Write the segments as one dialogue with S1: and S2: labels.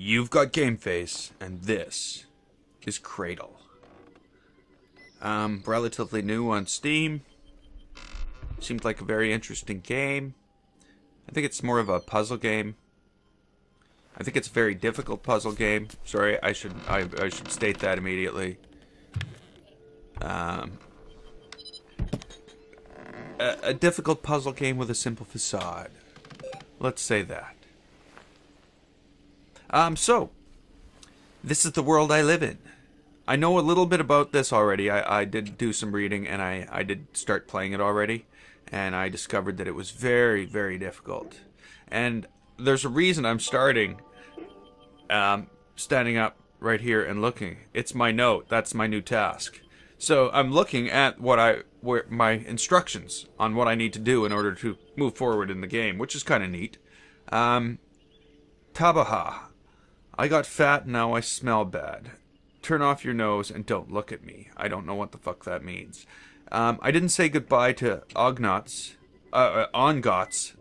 S1: You've got Game Face, and this is Cradle. Relatively new on Steam. Seemed like a very interesting game. I think it's more of a puzzle game. I think it's a very difficult puzzle game. Sorry, I should state that immediately. A difficult puzzle game with a simple facade. Let's say that. So, this is the world I live in. I know a little bit about this already. I did do some reading, and I did start playing it already. And I discovered that it was very, very difficult. And there's a reason I'm standing up right here and looking. It's my note. That's my new task. So I'm looking at my instructions on what I need to do in order to move forward in the game, which is kind of neat. Tabaha. I got fat, and now I smell bad. Turn off your nose and don't look at me. I don't know what the fuck that means. I didn't say goodbye to Ognots. Ongots.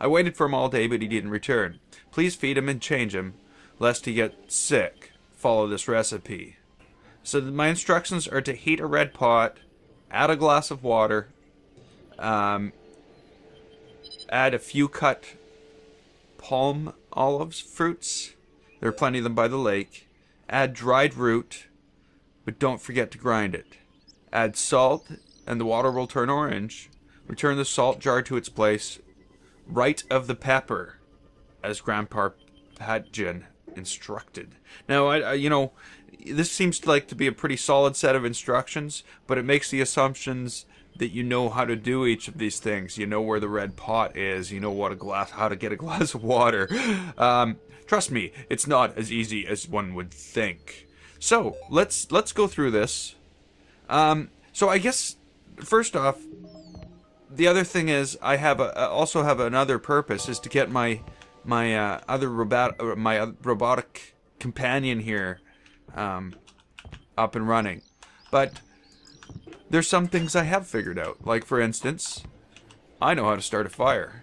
S1: I waited for him all day, but he didn't return. Please feed him and change him, lest he get sick. Follow this recipe. So my instructions are to heat a red pot, add a glass of water, add a few cut palm olives fruits. There are plenty of them by the lake. Add dried root, but don't forget to grind it. Add salt, and the water will turn orange. Return the salt jar to its place. Right of the pepper, as Grandpa Padgin instructed. Now, you know, this seems like to be a pretty solid set of instructions, but it makes the assumptions that you know how to do each of these things. You know where the red pot is. You know how to get a glass of water. Trust me, it's not as easy as one would think. So let's go through this. So I guess first off, the other thing is I also have another purpose, is to get my robotic companion here up and running. But there's some things I have figured out. Like, for instance, I know how to start a fire.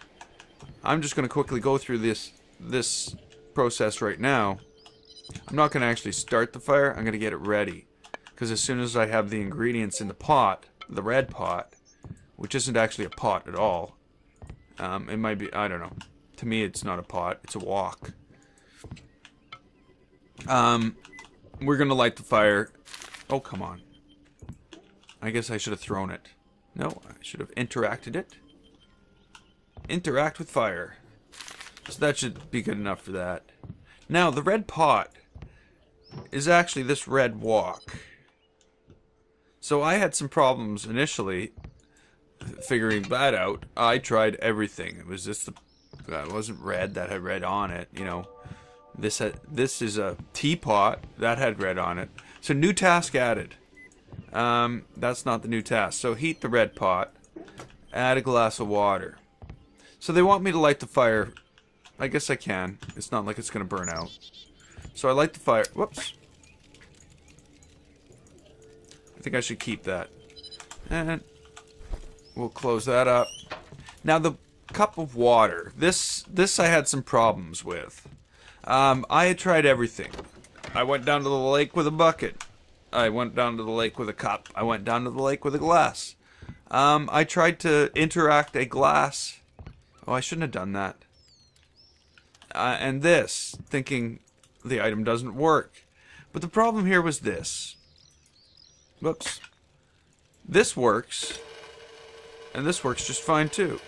S1: I'm just going to quickly go through this process right now. I'm not going to actually start the fire. I'm going to get it ready. Because as soon as I have the ingredients in the pot, the red pot, which isn't actually a pot at all. It might be, I don't know. To me, it's not a pot. It's a wok. We're going to light the fire. Oh, come on. I guess I should have thrown it. No, I should have interacted it. Interact with fire. So that should be good enough for that. Now, the red pot is actually this red wok. So I had some problems initially figuring that out. I tried everything. It was just that wasn't red, that had red on it, you know. This is a teapot that had red on it. So new task added. That's not the new task. So heat the red pot. Add a glass of water. So they want me to light the fire. I guess I can. It's not like it's going to burn out. So I light the fire. Whoops. I think I should keep that. And we'll close that up. Now the cup of water. This I had some problems with. I had tried everything. I went down to the lake with a bucket. I went down to the lake with a cup. I went down to the lake with a glass. I tried to interact a glass. Oh, I shouldn't have done that. And this, thinking the item doesn't work. But the problem here was this. Whoops. This works. And this works just fine too.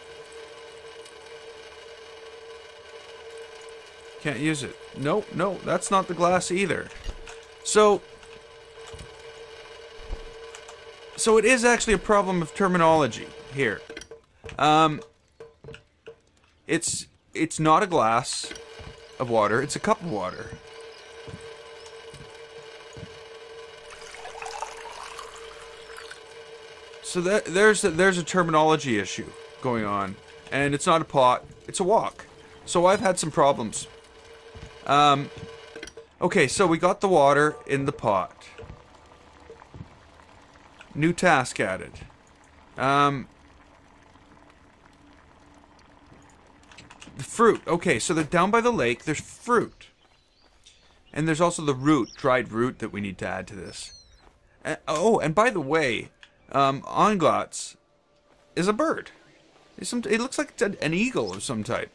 S1: Can't use it. No, that's not the glass either. So it is actually a problem of terminology here. It's not a glass of water, it's a cup of water. So there's a terminology issue going on, and it's not a pot, it's a wok. So I've had some problems. Okay, so we got the water in the pot. New task added. fruit. Okay, so they're down by the lake. There's fruit. And there's also the root, dried root, that we need to add to this. Oh, and by the way, Onglots is a bird. It looks like it's an eagle of some type.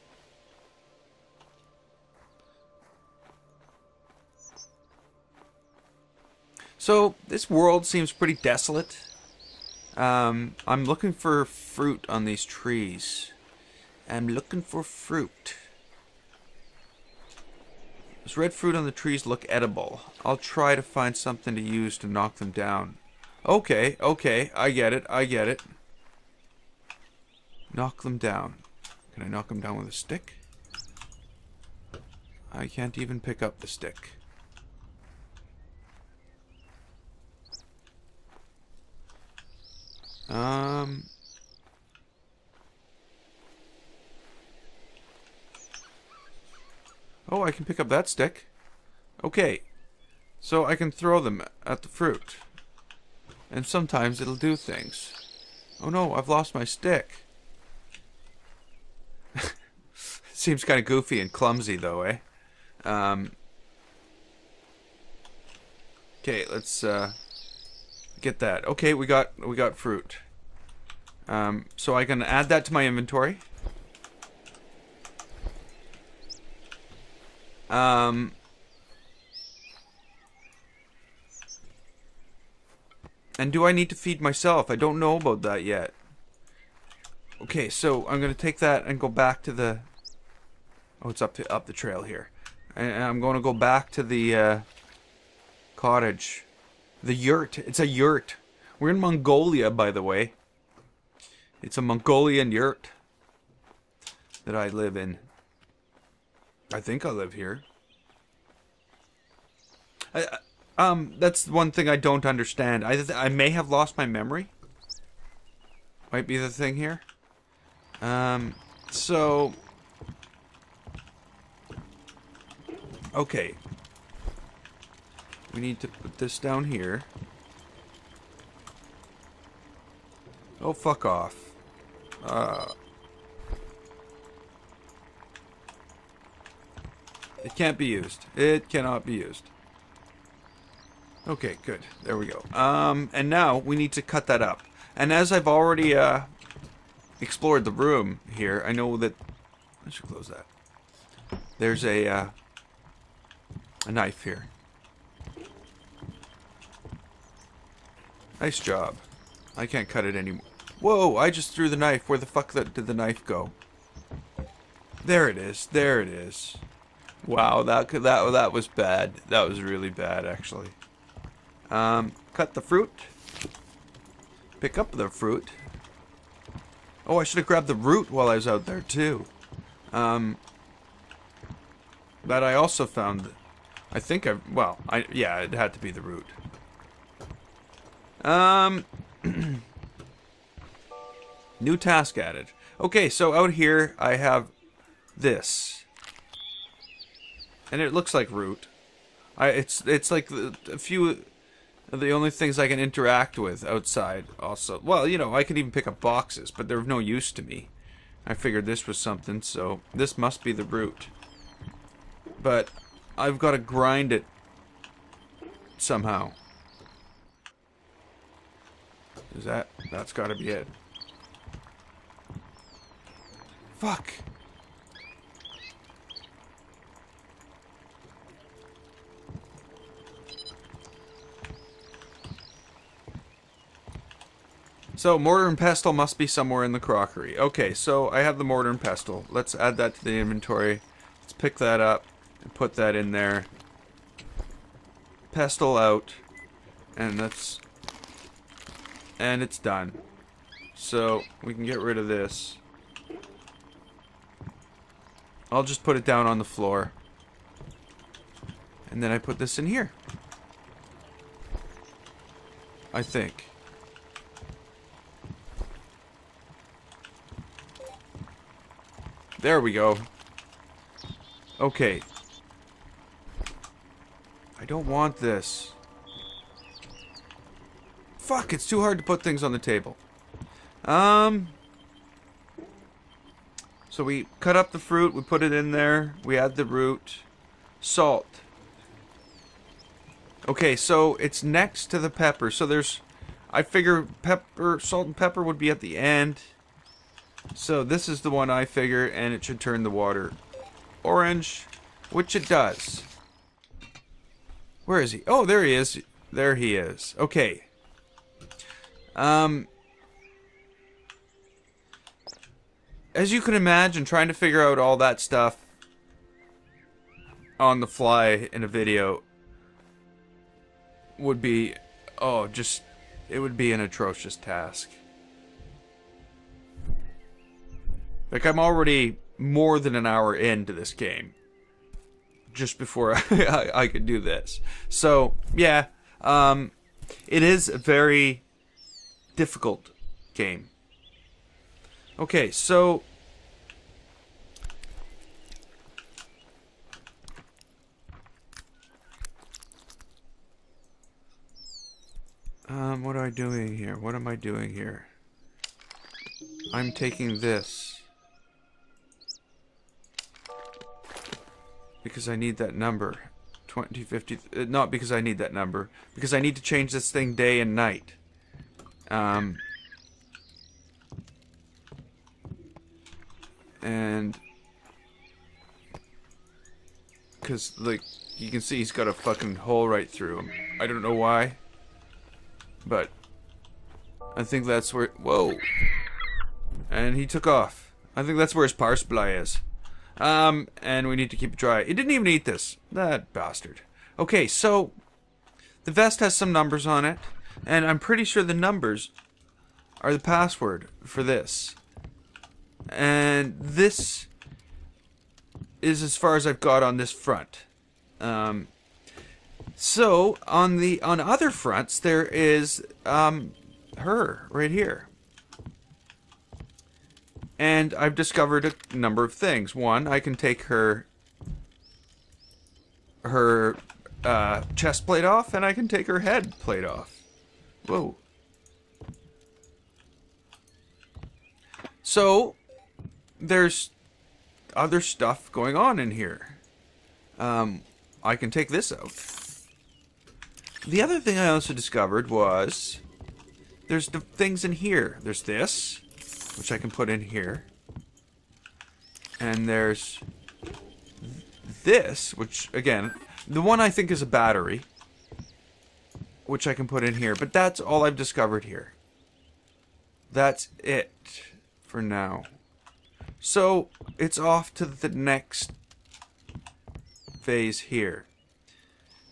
S1: So, this world seems pretty desolate. I'm looking for fruit on these trees. I'm looking for fruit. Those red fruit on the trees look edible. I'll try to find something to use to knock them down. Okay, okay, I get it, I get it. Knock them down. Can I knock them down with a stick? I can't even pick up the stick. Oh, I can pick up that stick. Okay. So I can throw them at the fruit. And sometimes it'll do things. Oh no, I've lost my stick. Seems kind of goofy and clumsy though, eh? Okay, let's get that. Okay, we got fruit. So I can add that to my inventory. And do I need to feed myself? I don't know about that yet. Okay, so I'm gonna take that and go back to the. Oh, it's up the trail here, and I'm going to go back to the cottage, the yurt. It's a yurt. We're in Mongolia, by the way. It's a Mongolian yurt that I live in. I think I live here. That's one thing I don't understand. I may have lost my memory. Might be the thing here. So... Okay. We need to put this down here. Oh, fuck off. It can't be used. It cannot be used. Okay, good. There we go. And now we need to cut that up. And as I've already explored the room here, I know that I should close that. There's a knife here. Nice job. I can't cut it anymore. Whoa! I just threw the knife. Where the fuck did the knife go? There it is. There it is. Wow, that was bad. That was really bad, actually. Cut the fruit. Pick up the fruit. Oh, I should have grabbed the root while I was out there too. But I also found. I think yeah, it had to be the root. New task added. Okay, so out here I have this. And it looks like root. It's like a few of the only things I can interact with outside also. Well, you know, I could even pick up boxes, but they're of no use to me. I figured this was something, so this must be the root. But I've got to grind it somehow. That's got to be it. Fuck. So, mortar and pestle must be somewhere in the crockery. Okay, so I have the mortar and pestle. Let's add that to the inventory. Let's pick that up and put that in there. Pestle out. And that's... And it's done. So, we can get rid of this. I'll just put it down on the floor. And then I put this in here. I think. There we go. Okay. I don't want this. Fuck, it's too hard to put things on the table. So we cut up the fruit, we put it in there, we add the root, salt. Okay, so it's next to the pepper. So there's, I figure pepper, salt and pepper would be at the end. So this is the one I figure, and it should turn the water orange, which it does. Where is he? Oh, there he is. There he is. Okay. As you can imagine, trying to figure out all that stuff on the fly in a video would be, it would be an atrocious task. Like, I'm already more than an hour into this game. Just before I could do this. So, yeah, it is a very difficult game. Okay, so what am I doing here? What am I doing here? I'm taking this because I need that number. 2050, not because I need that number, because I need to change this thing day and night. And because, like, you can see he's got a fucking hole right through him. I don't know why, but I think that's where, whoa, and he took off. I think that's where his power supply is. And we need to keep it dry. It didn't even eat this. That bastard. Okay, so the vest has some numbers on it, and I'm pretty sure the numbers are the password for this. And this is as far as I've got on this front. So on other fronts there is her right here. And I've discovered a number of things. One, I can take her chest plate off, and I can take her head plate off. Whoa. So there's other stuff going on in here. I can take this out. The other thing I also discovered was there's the things in here. There's this, which I can put in here. And there's this, which, again, the one I think is a battery, which I can put in here. But that's all I've discovered here. That's it for now. So it's off to the next phase here.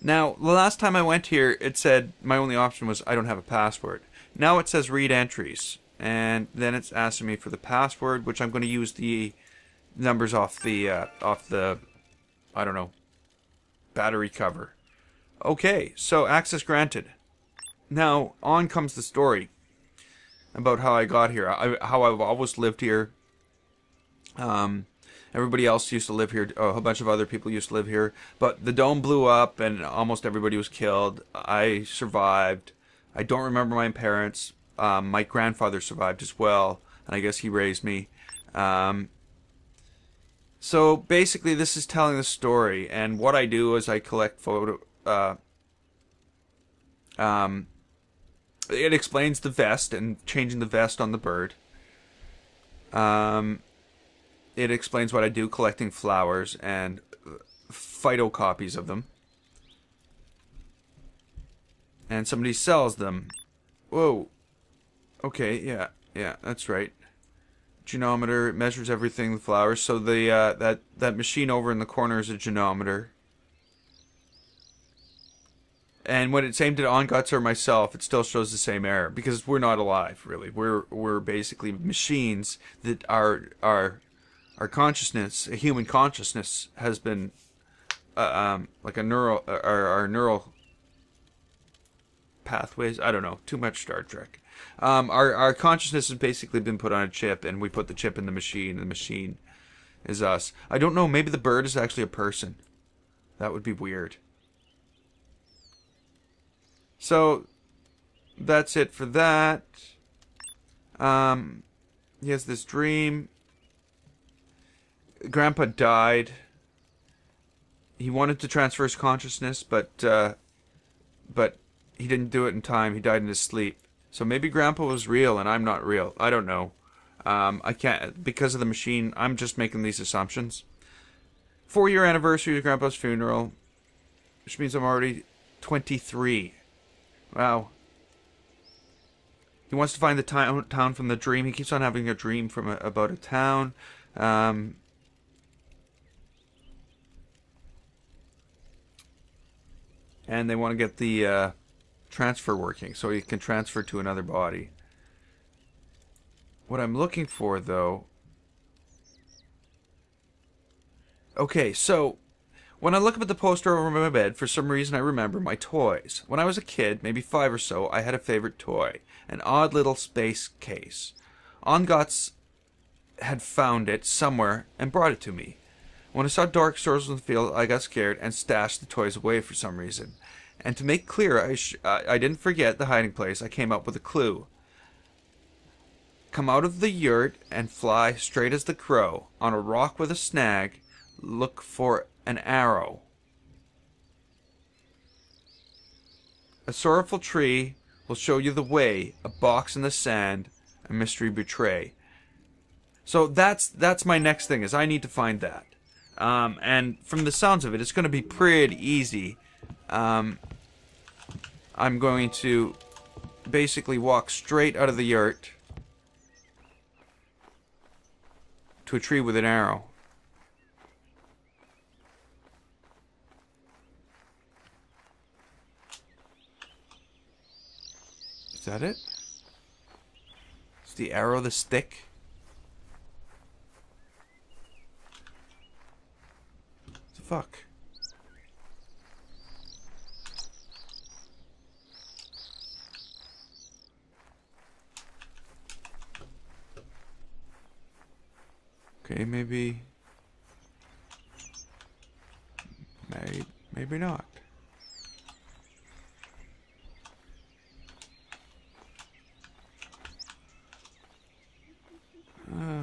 S1: Now, the last time I went here, it said my only option was I don't have a password. Now it says read entries. And then it's asking me for the password, which I'm going to use the numbers off the I don't know, battery cover. Okay, so access granted. Now on comes the story about how I got here, how I've always lived here. Everybody else used to live here. A whole bunch of other people used to live here, but the dome blew up and almost everybody was killed. I survived. I don't remember my parents. My grandfather survived as well, and I guess he raised me. So basically this is telling the story, and what I do is I collect photo... it explains the vest and changing the vest on the bird. It explains what I do, collecting flowers and phytocopies of them. And somebody sells them. Whoa. Okay, yeah, that's right. Genometer, it measures everything, the flowers. So the that machine over in the corner is a genometer. And when it's aimed at Onguts or myself, it still shows the same error because we're not alive, really. We're basically machines that our consciousness, a human consciousness, has been like a neural our neural pathways. I don't know. Too much Star Trek. Our consciousness has basically been put on a chip, and we put the chip in the machine, and the machine is us. I don't know. Maybe the bird is actually a person. That would be weird. So that's it for that. He has this dream, Grandpa died. He wanted to transfer his consciousness, but he didn't do it in time. He died in his sleep. So maybe Grandpa was real and I'm not real. I don't know. I can't, because of the machine, I'm just making these assumptions. 4-year anniversary of Grandpa's funeral, which means I'm already 23. Wow. He wants to find the town from the dream. He keeps on having a dream from about a town. And they want to get the transfer working so he can transfer to another body. What I'm looking for, though... Okay, so when I look up at the poster over my bed, for some reason I remember my toys. When I was a kid, maybe 5 or so, I had a favorite toy. An odd little space case. Ongots had found it somewhere and brought it to me. When I saw dark stores in the field, I got scared and stashed the toys away for some reason. And to make clear, I didn't forget the hiding place. I came up with a clue. Come out of the yurt and fly straight as the crow. On a rock with a snag, look for an arrow. A sorrowful tree will show you the way. A box in the sand, a mystery betray. So that's my next thing, is I need to find that. And from the sounds of it, it's going to be pretty easy. I'm going to basically walk straight out of the yurt to a tree with an arrow. Is that it? Is the arrow the stick? What the fuck? Okay, maybe not.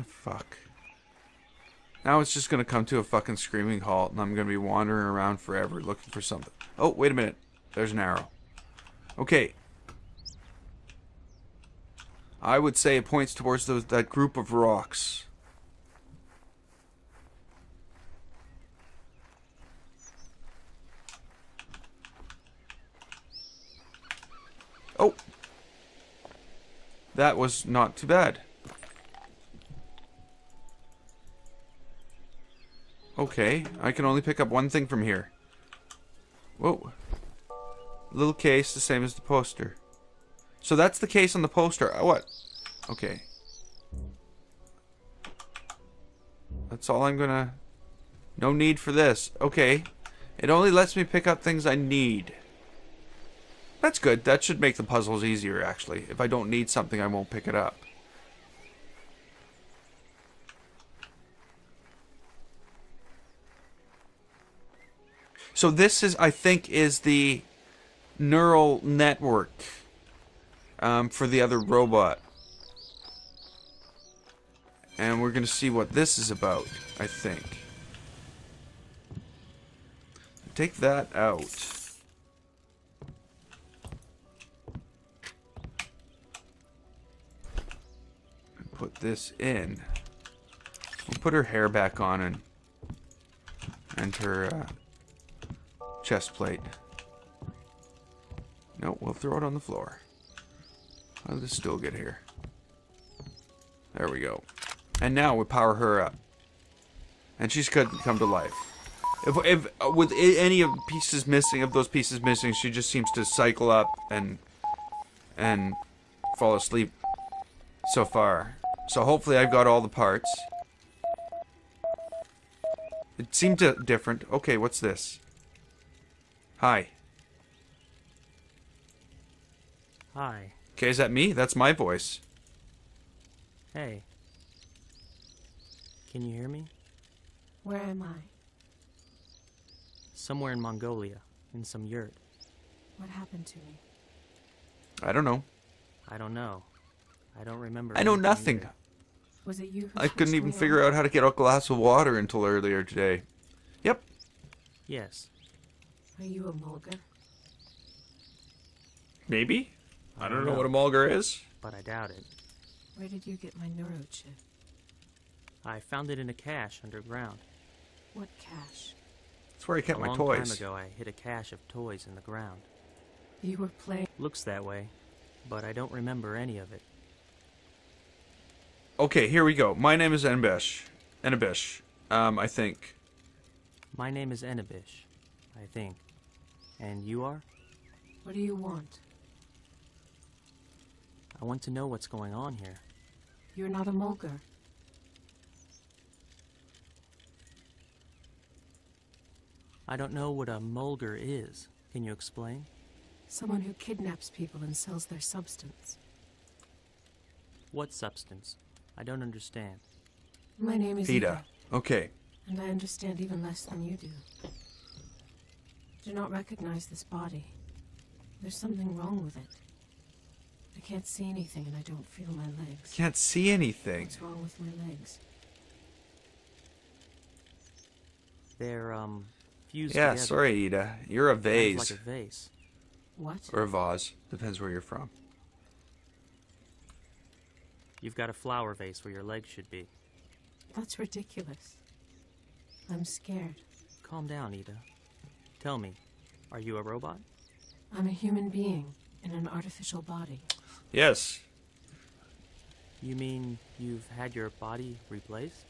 S1: Fuck. Now it's just gonna come to a fucking screaming halt, and I'm gonna be wandering around forever looking for something. Oh, wait a minute. There's an arrow. Okay. I would say it points towards that group of rocks. Oh! That was not too bad. Okay, I can only pick up one thing from here. Whoa. Little case, the same as the poster. So that's the case on the poster. What? Okay. That's all I'm gonna... No need for this. Okay. It only lets me pick up things I need. That's good. That should make the puzzles easier, actually. If I don't need something, I won't pick it up. So this is, I think, is the neural network for the other robot. And we're going to see what this is about, I think. Take that out. Put this in. We'll put her hair back on and her chest plate. No, we'll throw it on the floor. How did this still get here? There we go. And now we power her up. And she's going to come to life. If with any of pieces missing, of those pieces missing, she just seems to cycle up and fall asleep so far. So hopefully I've got all the parts. It seemed different. Okay, what's this? Hi.
S2: Hi.
S1: Okay, is that me? That's my voice.
S2: Hey. Can you hear me?
S3: Where am I?
S2: Somewhere in Mongolia, in some yurt.
S3: What happened to me?
S1: I don't know.
S2: I don't know. I don't remember.
S1: I know
S2: anything
S1: nothing.
S2: either.
S3: Was it you who
S1: I couldn't
S3: hatched
S1: even
S3: me
S1: figure
S3: all?
S1: out how to get a glass of water until earlier today. Yep.
S2: Yes.
S3: Are you a Mulgar?
S1: Maybe? I don't know
S2: know.
S1: what a mulgar is.
S2: But I doubt it.
S3: Where did you get my neurochip?
S2: I found it in a cache underground.
S3: What cache?
S1: That's where I kept
S2: A
S1: my
S2: long
S1: toys.
S2: time ago, I hid a cache of toys in the ground.
S3: You were playing.
S2: Looks that way, but I don't remember any of it.
S1: Okay, here we go. My name is Enebish. I think.
S2: My name is Enebish, I think. And you are?
S3: What do you want?
S2: I want to know what's going on here.
S3: You're not a Mulgar.
S2: I don't know what a mulgar is. Can you explain?
S3: Someone who kidnaps people and sells their substance.
S2: What substance? I don't understand.
S3: My name is
S1: Ida. Okay.
S3: and I understand even less than you do. Do not recognize this body. There's something wrong with it. I can't see anything and I don't feel my legs.
S1: Can't see anything.
S3: What's wrong with my legs?
S2: They're, fused
S1: Yeah,
S2: together.
S1: sorry, Ida. You're a
S2: Kind of
S1: vase.
S2: like a vase.
S3: What?
S1: Or a vase. Depends where you're from.
S2: You've got a flower vase where your legs should be.
S3: That's ridiculous. I'm scared.
S2: Calm down, Ida. Tell me, are you a robot?
S3: I'm a human being in an artificial body.
S1: Yes.
S2: You mean you've had your body replaced?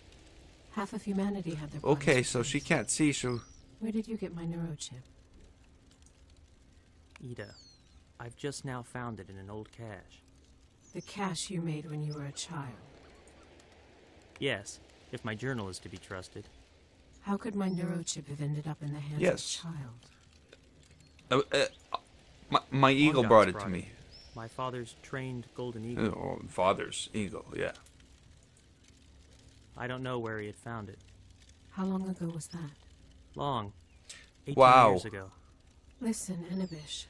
S3: Half of humanity had their
S1: Okay,
S3: bodies
S1: so she
S3: replaced.
S1: can't see, so...
S3: Where did you get my neurochip?
S2: Ida, I've just now found it in an old cache.
S3: The cache you made when you were a child.
S2: Yes, if my journal is to be trusted.
S3: How could my neurochip have ended up in the hands
S1: Yes.
S3: of a child?
S1: My eagle
S2: Orgots
S1: brought it to me.
S2: My father's trained golden eagle.
S1: Oh, father's eagle, yeah.
S2: I don't know where he had found it.
S3: How long ago was that?
S2: Long. 18
S1: Wow.
S2: years ago.
S3: Listen, Enebish.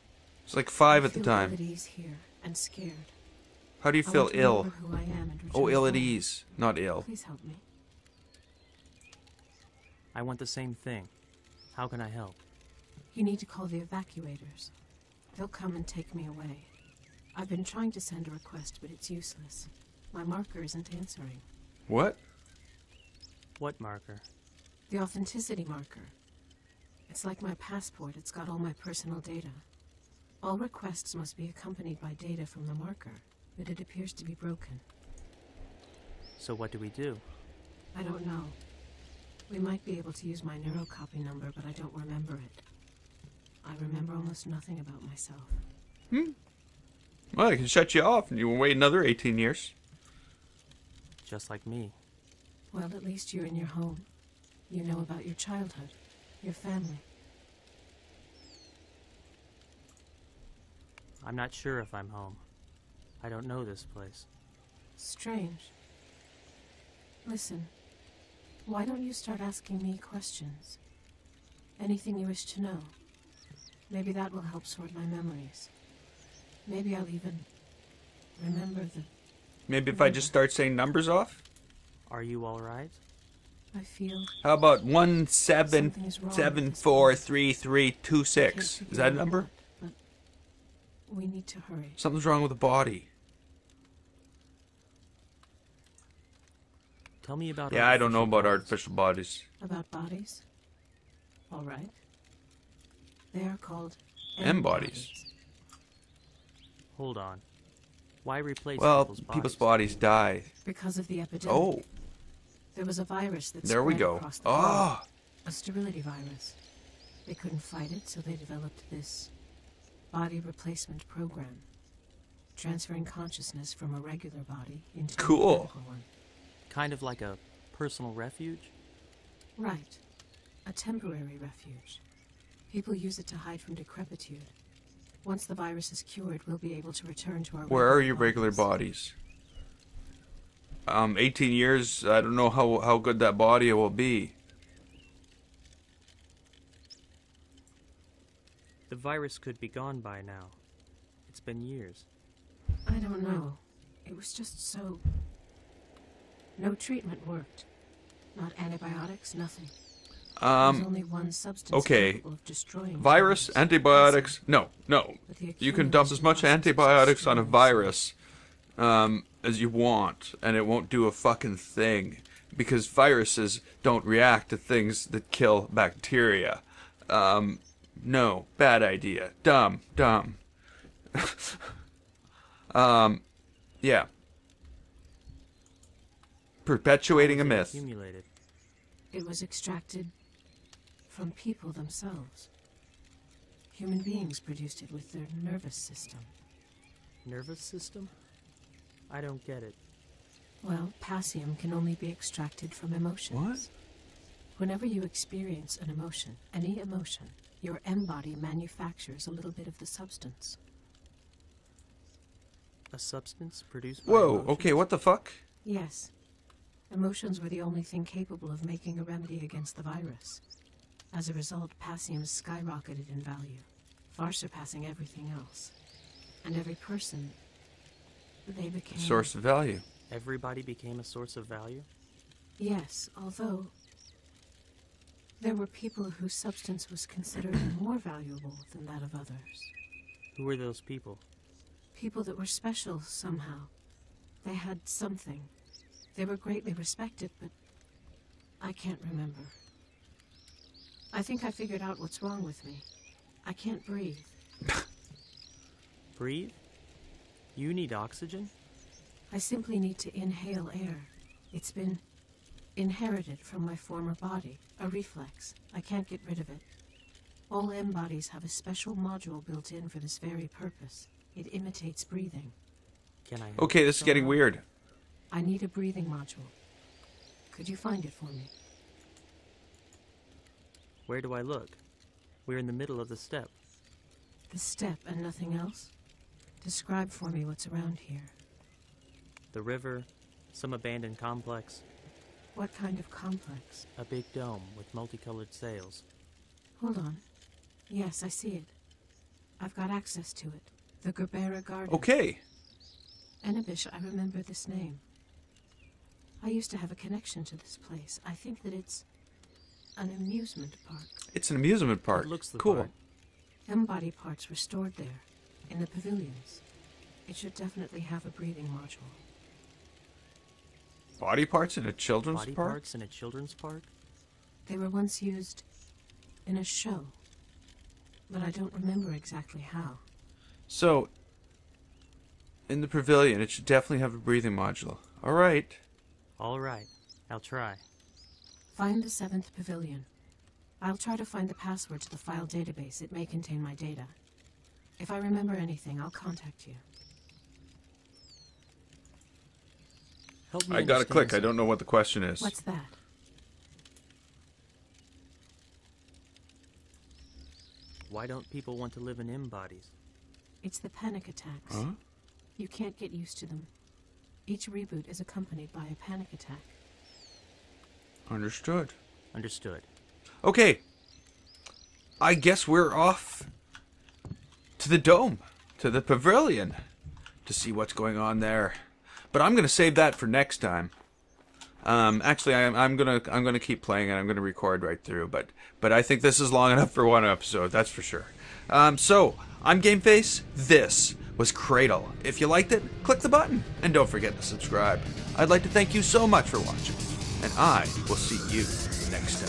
S1: It's like 5
S3: I
S1: at the
S3: feel
S1: time.
S3: ill at ease here and scared.
S1: How do you
S3: I
S1: feel
S3: want to
S1: ill?
S3: remember who I am and
S1: Oh,
S3: return
S1: ill at
S3: home.
S1: ease, not ill.
S3: Please help me.
S2: I want the same thing. How can I help?
S3: You need to call the evacuators. They'll come and take me away. I've been trying to send a request, but it's useless. My marker isn't answering.
S1: What?
S2: What marker?
S3: The authenticity marker. It's like my passport. It's got all my personal data. All requests must be accompanied by data from the marker, but it appears to be broken.
S2: So what do we do?
S3: I don't know. We might be able to use my neurocopy number, but I don't remember it. I remember almost nothing about myself.
S1: Well, I can shut you off and you will wait another 18 years.
S2: Just like me.
S3: Well, at least you're in your home. You know about your childhood, your family.
S2: I'm not sure if I'm home. I don't know this place.
S3: Strange. Listen, why don't you start asking me questions? Anything you wish to know. Maybe that will help sort my memories. Maybe I'll even remember the...
S1: Maybe if I just start saying numbers off?
S2: Are you alright?
S3: I feel...
S1: How about
S3: Something is wrong with this
S1: 177433326? Is
S3: figure
S1: that a
S3: out
S1: number?
S3: what, but we need to hurry.
S1: Something's wrong with the body.
S2: Tell me about
S1: Yeah, I don't know about
S2: artificial bodies.
S1: artificial bodies.
S3: About bodies? All right. They are called
S1: M-bodies.
S2: Hold on. Why replace
S1: Well,
S2: people's bodies?
S1: die.
S3: Because of the epidemic.
S1: Oh,
S3: There was a virus that
S1: there we
S3: spread
S1: go.
S3: across the globe.
S1: Ah,
S3: A sterility virus. They couldn't fight it, so they developed this body replacement program, transferring consciousness from a regular body into
S1: Cool.
S3: a medical one.
S2: Kind of like a personal refuge?
S3: Right. A temporary refuge. People use it to hide from decrepitude. Once the virus is cured, we'll be able to return to our
S1: where are your regular
S3: bodies.
S1: bodies? 18 years, I don't know how good that body will be.
S2: The virus could be gone by now. It's been years.
S3: I don't know. It was just so No treatment worked. Not antibiotics, nothing. There's only one substance
S1: okay.
S3: capable of destroying
S1: Virus,
S3: germs.
S1: antibiotics. No. You can dump as much antibiotics on a virus as you want, and it won't do a fucking thing. Because viruses don't react to things that kill bacteria. No, bad idea. Dumb. Yeah. Perpetuating a myth.
S2: Accumulated.
S3: It was extracted from people themselves. Human beings produced it with their nervous system.
S2: Nervous system? I don't get it.
S3: Well, passium can only be extracted from emotions.
S1: What?
S3: Whenever you experience an emotion, any emotion, your M-body manufactures a little bit of the substance.
S2: A substance produced by
S1: Whoa,
S2: emotions?
S1: okay, what the fuck?
S3: Yes. Emotions were the only thing capable of making a remedy against the virus. As a result, passium skyrocketed in value, far surpassing everything else. And every person, they became...
S1: Source of value.
S2: Everybody became a source of value?
S3: Yes, although there were people whose substance was considered more valuable than that of others.
S2: Who were those people?
S3: People that were special somehow. They had something. They were greatly respected, but I can't remember. I think I figured out what's wrong with me. I can't breathe.
S2: Breathe? You need oxygen?
S3: I simply need to inhale air. It's been inherited from my former body, a reflex. I can't get rid of it. All M-bodies have a special module built in for this very purpose. It imitates breathing.
S2: Can I...
S1: Okay, this is getting weird.
S3: I need a breathing module. Could you find it for me?
S2: Where do I look? We're in the middle of the steppe.
S3: The steppe and nothing else? Describe for me what's around here.
S2: The river, some abandoned complex,
S3: What kind of complex?
S2: a big dome with multicolored sails.
S3: Hold on. Yes, I see it. I've got access to it. The Gerbera Garden.
S1: Okay.
S3: Enebish, I remember this name. I used to have a connection to this place. I think that it's an amusement park.
S1: It's an amusement park.
S2: It looks the
S1: Cool.
S2: part.
S3: M-body parts were stored there, in the pavilions. It should definitely have a breathing module.
S1: Body parts in a children's
S2: Body
S1: park?
S2: parts in a children's park?
S3: They were once used in a show, but I don't remember exactly how.
S1: So, in the pavilion, it should definitely have a breathing module. Alright.
S2: All right, I'll try.
S3: Find the 7th pavilion. I'll try to find the password to the file database. It may contain my data. If I remember anything, I'll contact you.
S2: Help me
S1: I gotta
S2: understand
S1: click. I
S2: something.
S1: don't know what the question is.
S3: What's that?
S2: Why don't people want to live in M-bodies?
S3: It's the panic attacks.
S1: Huh?
S3: You can't get used to them. Each reboot is accompanied by a panic attack.
S1: Understood.
S2: Understood.
S1: Okay. I guess we're off to the dome, to the pavilion, to see what's going on there. But I'm gonna save that for next time. Actually, I'm gonna keep playing and I'm gonna record right through. But I think this is long enough for one episode. That's for sure. So I'm GameFace. This was Cradle. If you liked it, click the button and don't forget to subscribe. I'd like to thank you so much for watching, and I will see you next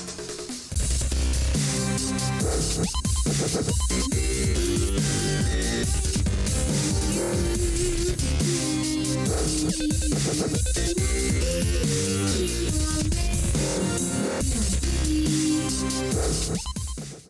S1: time.